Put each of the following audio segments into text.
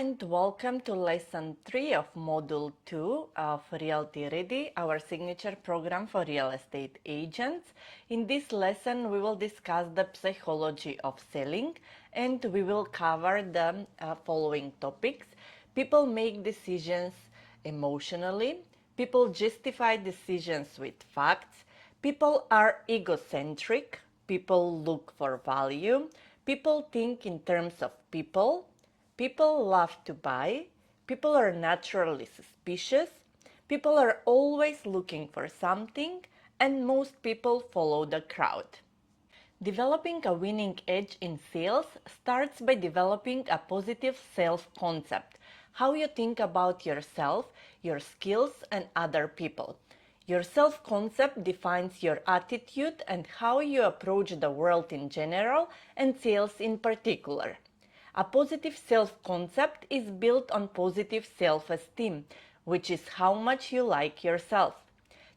and welcome to Lesson 3 of Module 2 of Realty Ready, our signature program for real estate agents. In this lesson, we will discuss the psychology of selling and we will cover the following topics. People make decisions emotionally. People justify decisions with facts. People are egocentric. People look for value. People think in terms of people. People love to buy. People are naturally suspicious. People are always looking for something, and most people follow the crowd. Developing a winning edge in sales starts by developing a positive self-concept, how you think about yourself, your skills, and other people. Your self-concept defines your attitude and how you approach the world in general and sales in particular. A positive self-concept is built on positive self-esteem, which is how much you like yourself.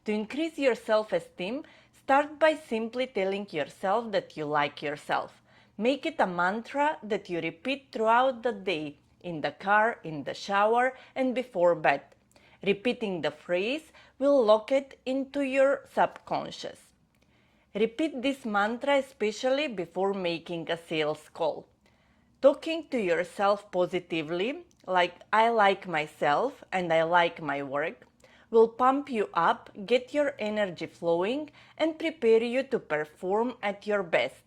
To increase your self-esteem, start by simply telling yourself that you like yourself. Make it a mantra that you repeat throughout the day, in the car, in the shower, and before bed. Repeating the phrase will lock it into your subconscious. Repeat this mantra especially before making a sales call. Talking to yourself positively, like I like myself and I like my work, will pump you up, get your energy flowing, and prepare you to perform at your best.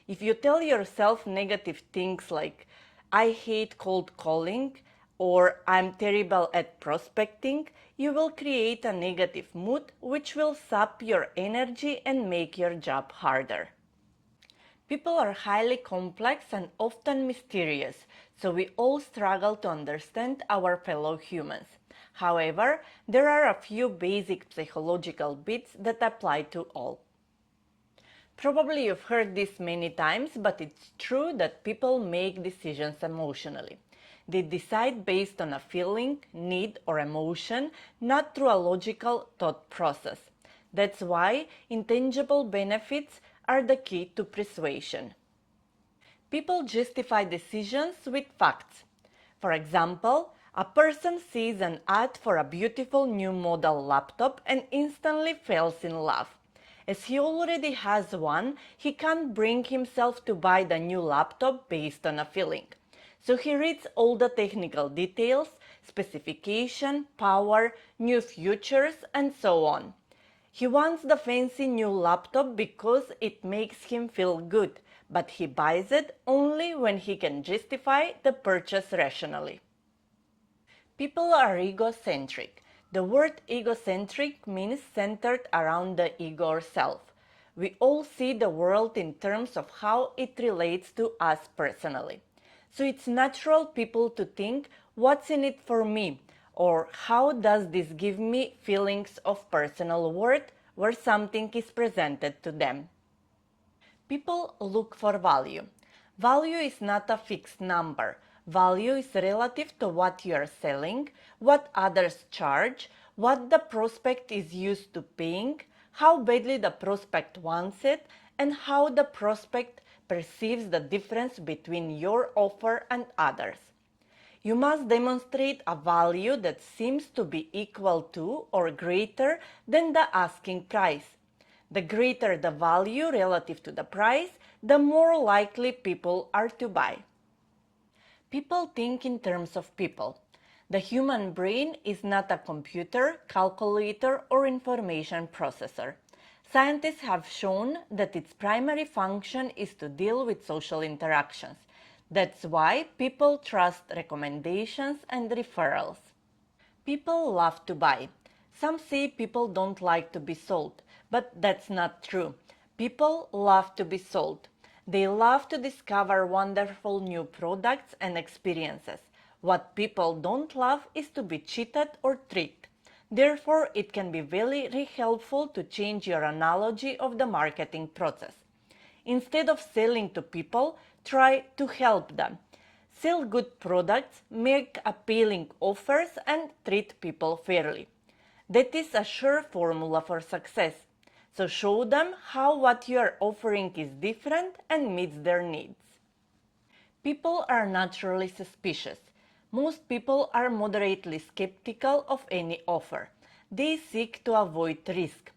If you tell yourself negative things like I hate cold calling or I'm terrible at prospecting, you will create a negative mood which will sap your energy and make your job harder. People are highly complex and often mysterious, so we all struggle to understand our fellow humans. However, there are a few basic psychological bits that apply to all. Probably you've heard this many times, but it's true that people make decisions emotionally. They decide based on a feeling, need, or emotion, not through a logical thought process. That's why intangible benefits are the key to persuasion. People justify decisions with facts. For example, a person sees an ad for a beautiful new model laptop and instantly falls in love. As he already has one, he can't bring himself to buy the new laptop based on a feeling. So he reads all the technical details, specification, power, new features, and so on. He wants the fancy new laptop because it makes him feel good, but he buys it only when he can justify the purchase rationally. People are egocentric. The word egocentric means centered around the ego or self. We all see the world in terms of how it relates to us personally. So it's natural people to think, what's in it for me? Or how does this give me feelings of personal worth where something is presented to them? People look for value. Value is not a fixed number. Value is relative to what you are selling, what others charge, what the prospect is used to paying, how badly the prospect wants it, and how the prospect perceives the difference between your offer and others. You must demonstrate a value that seems to be equal to or greater than the asking price. The greater the value relative to the price, the more likely people are to buy. People think in terms of people. The human brain is not a computer, calculator, or information processor. Scientists have shown that its primary function is to deal with social interactions. That's why people trust recommendations and referrals. People love to buy. Some say people don't like to be sold, but that's not true. People love to be sold. They love to discover wonderful new products and experiences. What people don't love is to be cheated or tricked. Therefore, it can be very helpful to change your analogy of the marketing process. Instead of selling to people, try to help them. Sell good products, make appealing offers, and treat people fairly. That is a sure formula for success. So show them how what you are offering is different and meets their needs. People are naturally suspicious. Most people are moderately skeptical of any offer. They seek to avoid risk.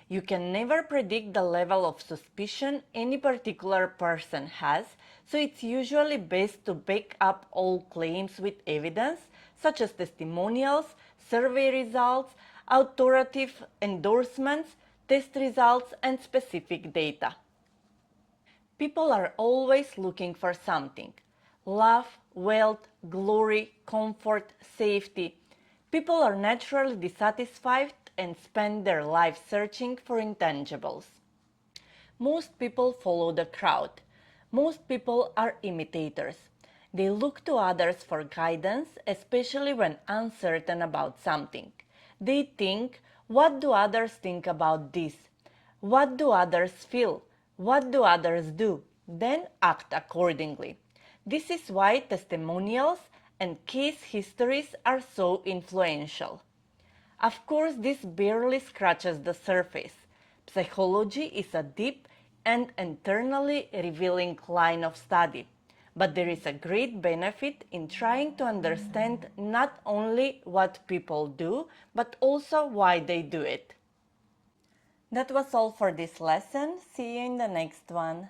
You can never predict the level of suspicion any particular person has, so it's usually best to back up all claims with evidence, such as testimonials, survey results, authoritative endorsements, test results, and specific data. People are always looking for something: love, wealth, glory, comfort, safety. People are naturally dissatisfied and spend their life searching for intangibles. Most people follow the crowd. Most people are imitators. They look to others for guidance, especially when uncertain about something. They think, what do others think about this? What do others feel? What do others do? Then act accordingly. This is why testimonials and case histories are so influential. Of course, this barely scratches the surface. Psychology is a deep and internally revealing line of study, but there is a great benefit in trying to understand not only what people do, but also why they do it. That was all for this lesson. See you in the next one.